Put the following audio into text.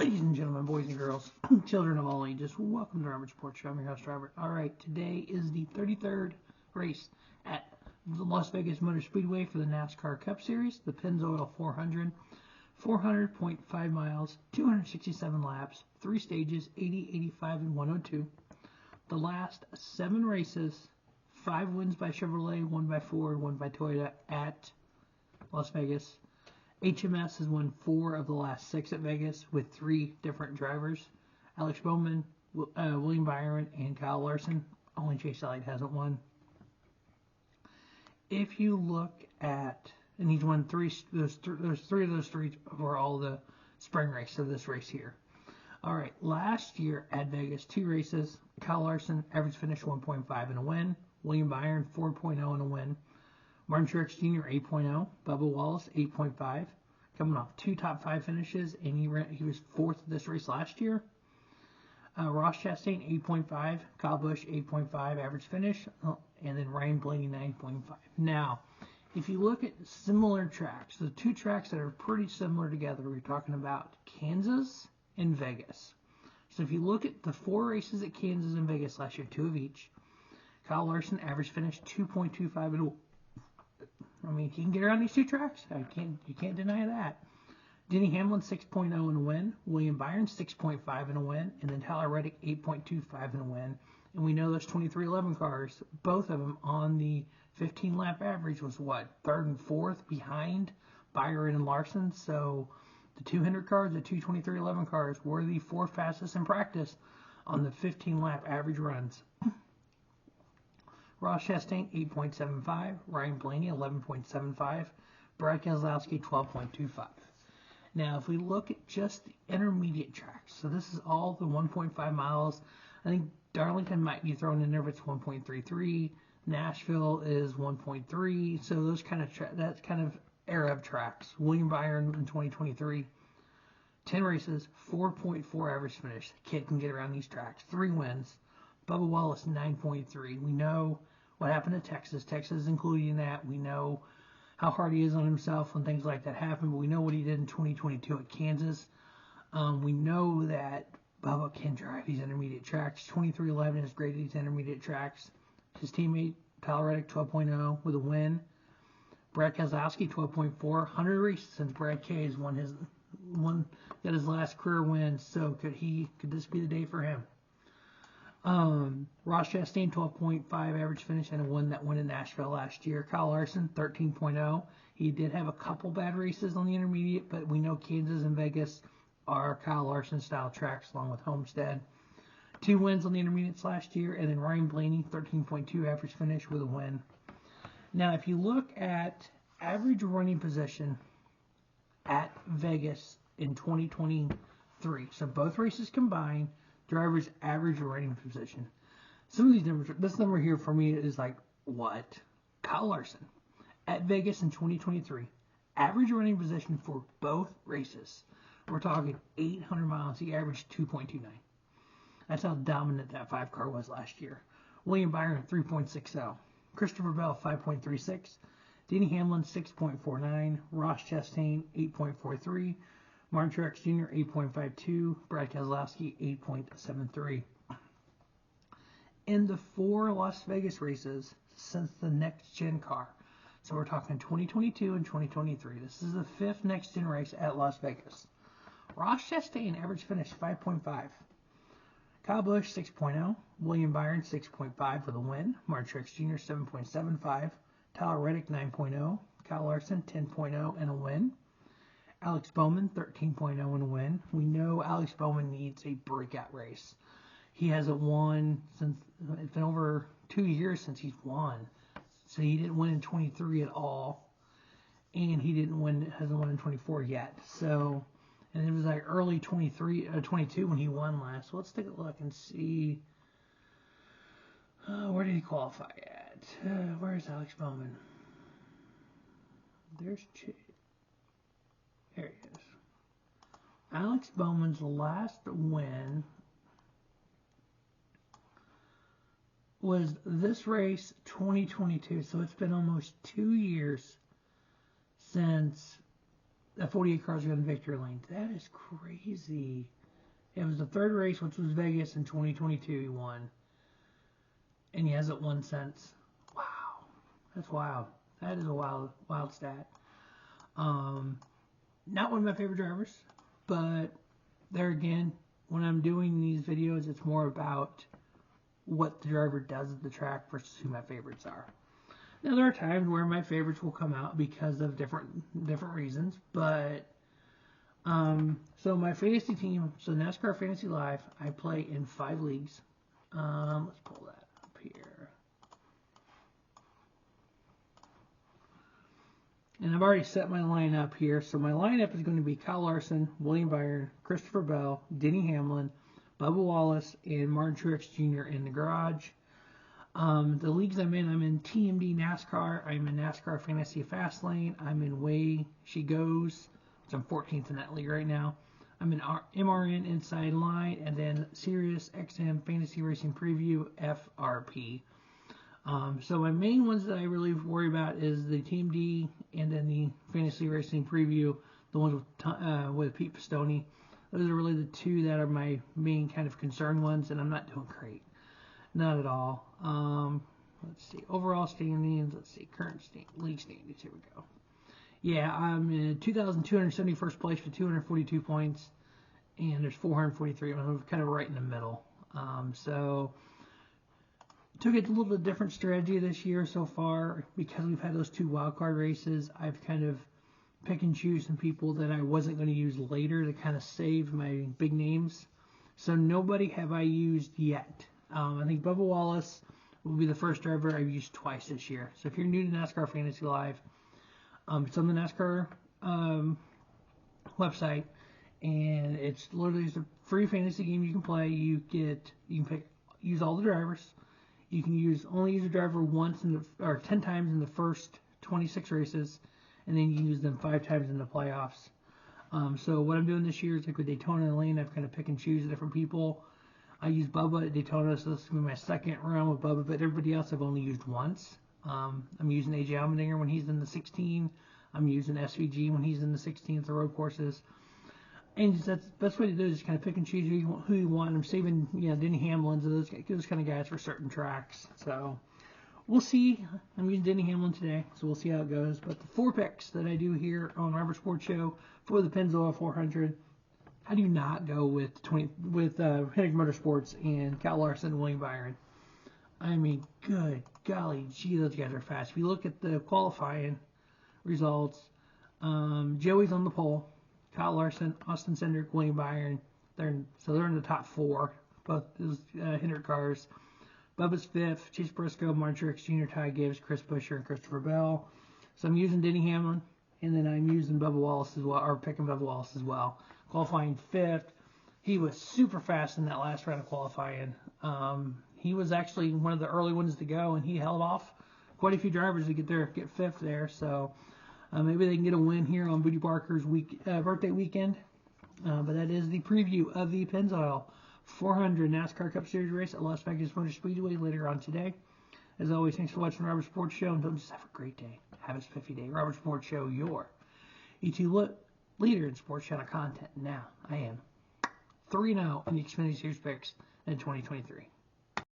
Ladies and gentlemen, boys and girls, children of all ages, welcome to Robert's Report Show. I'm your host, Robert. All right, today is the 33rd race at the Las Vegas Motor Speedway for the NASCAR Cup Series, the Pennzoil 400, 400.5 miles, 267 laps, 3 stages, 80, 85, and 102. The last 7 races, 5 wins by Chevrolet, 1 by Ford, 1 by Toyota at Las Vegas. HMS has won 4 of the last 6 at Vegas with 3 different drivers. Alex Bowman, William Byron, and Kyle Larson. Only Chase Elliott hasn't won. If you look at, and he's won 3, there's 3 of those 3 for all the spring race of this race here. All right, last year at Vegas, 2 races. Kyle Larson, average finish 1.5 and a win. William Byron, 4.0 and a win. Martin Truex Jr. 8.0, Bubba Wallace 8.5, coming off 2 top 5 finishes, and he was 4th this race last year. Ross Chastain 8.5, Kyle Busch 8.5 average finish, and then Ryan Blaney 9.5. Now, if you look at similar tracks, the 2 tracks that are pretty similar together, we're talking about Kansas and Vegas. So if you look at the 4 races at Kansas and Vegas last year, 2 of each, Kyle Larson average finish 2.25 and I mean, he can get around these 2 tracks. You can't deny that. Denny Hamlin 6.0 in a win, William Byron 6.5 in a win, and then Tyler Reddick 8.25 in a win. And we know those 2311 cars, both of them on the 15-lap average was what, 3rd and 4th behind Byron and Larson. So the 200 cars, the 2 2311 cars were the 4 fastest in practice on the 15-lap average runs. Ross Chastain 8.75, Ryan Blaney 11.75, Brad Keselowski 12.25. Now, if we look at just the intermediate tracks, so this is all the 1.5 miles. I think Darlington might be thrown in there if it's 1.33. Nashville is 1.3. So those kind of that's kind of era of tracks. William Byron in 2023, 10 races, 4.4 average finish. The kid can get around these tracks. 3 wins. Bubba Wallace 9.3. We know what happened at Texas. Texas is included in that. We know how hard he is on himself when things like that happen, but we know what he did in 2022 at Kansas. We know that Bubba can drive these intermediate tracks. 2311 is great at these intermediate tracks. His teammate, Tyler Reddick, 12.0 with a win. Brad Keselowski, 12.4. 100 races since Brad K has got his last career win, so could this be the day for him? Ross Chastain 12.5 average finish and a win that won in Nashville last year. Kyle Larson 13.0. He did have a couple bad races on the intermediate, but we know Kansas and Vegas are Kyle Larson style tracks along with Homestead. 2 wins on the intermediates last year, and then Ryan Blaney 13.2 average finish with a win. Now, if you look at average running position at Vegas in 2023, so both races combined, drivers' average running position. Some of these numbers, this number here for me is like, what? Kyle Larson at Vegas in 2023, average running position for both races. We're talking 800 miles. He averaged 2.29. That's how dominant that 5 car was last year. William Byron 3.60. Christopher Bell 5.36. Denny Hamlin 6.49. Ross Chastain 8.43. Martin Truex Jr. 8.52, Brad Keselowski 8.73. In the 4 Las Vegas races since the next-gen car, so we're talking 2022 and 2023. This is the 5th next-gen race at Las Vegas. Ross Chastain average finish 5.5. Kyle Busch 6.0, William Byron 6.5 with a win, Martin Truex Jr. 7.75, Tyler Reddick 9.0, Kyle Larson 10.0 and a win. Alex Bowman, 13.0 in a win. We know Alex Bowman needs a breakout race. He hasn't won since, it's been over 2 years since he's won. So he didn't win in 23 at all. And he hasn't won in 24 yet. So, and it was like early 22 when he won last. So let's take a look and see, where did he qualify at? Where's Alex Bowman? There's Chase. There he is. Alex Bowman's last win was this race 2022. So it's been almost 2 years since that 48 cars are in victory lane. That is crazy. It was the third race, which was Vegas in 2022. He won, and he hasn't won since. Wow, that's wild. That is a wild stat. Not one of my favorite drivers, but there again, when I'm doing these videos, it's more about what the driver does at the track versus who my favorites are. Now, there are times where my favorites will come out because of different reasons, but so my fantasy team, so NASCAR Fantasy Live, I play in 5 leagues. Let's pull that up here. And I've already set my lineup here. So my lineup is going to be Kyle Larson, William Byron, Christopher Bell, Denny Hamlin, Bubba Wallace, and Martin Truex Jr. in the garage. The leagues I'm in TMD NASCAR. I'm in NASCAR Fantasy Fastlane. I'm in Way She Goes, which I'm 14th in that league right now. I'm in MRN Inside Line, and then Sirius XM Fantasy Racing Preview FRP. So my main ones that I really worry about is the TMD and then the Fantasy Racing Preview, the ones with Pete Pistone. Those are really the two that are my main kind of concern ones, and I'm not doing great. Not at all. Let's see. Overall standings. Let's see. Current league standings. Here we go. Yeah, I'm in 2,271st place with 242 points, and there's 443. I'm kind of right in the middle. So took it a little bit different strategy this year so far because we've had those 2 wildcard races. I've kind of pick and choose some people that I wasn't going to use later to kind of save my big names. So nobody have I used yet. I think Bubba Wallace will be the first driver I've used twice this year. So if you're new to NASCAR Fantasy Live, it's on the NASCAR website, and it's literally just a free fantasy game you can play. You can use all the drivers. You can only use a driver once or 10 times in the first 26 races, and then you can use them 5 times in the playoffs. So what I'm doing this year is like with Daytona and Lane, I've kind of pick and choose different people. I use Bubba at Daytona, so this is going to be my second round with Bubba, but everybody else I've only used once. I'm using AJ Allmendinger when he's in the 16. I'm using SVG when he's in the 16th, the road courses. And that's the best way to do it is kind of pick and choose who you want. I'm saving, Denny Hamlin, those kind of guys for certain tracks. So we'll see. I'm using Denny Hamlin today, so we'll see how it goes. But the 4 picks that I do here on Robert Sports Show for the Pennzoil 400, how do you not go with Hendrick Motorsports and Kyle Larson and William Byron? I mean, good golly gee, those guys are fast. If you look at the qualifying results, Joey's on the pole, Kyle Larson, Austin Cindric, William Byron. They're in the top 4, both those Hendrick cars. Bubba's 5th, Chase Briscoe, Martin Truex Jr., Ty Gibbs, Chris Buescher, and Christopher Bell. So I'm using Denny Hamlin, and then I'm using Bubba Wallace as well, or picking Bubba Wallace as well. Qualifying 5th. He was super fast in that last round of qualifying. He was actually one of the early ones to go, and he held off quite a few drivers to get 5th there. So maybe they can get a win here on Booty Barker's birthday weekend. But that is the preview of the Pennzoil 400 NASCAR Cup Series race at Las Vegas Motor Speedway later on today. As always, thanks for watching Robert Sports Show, and don't just have a great day. Have a spiffy day. Robert Sports Show, your YouTube leader in sports channel content. Now, I am 3-0 in the Xfinity Series picks in 2023.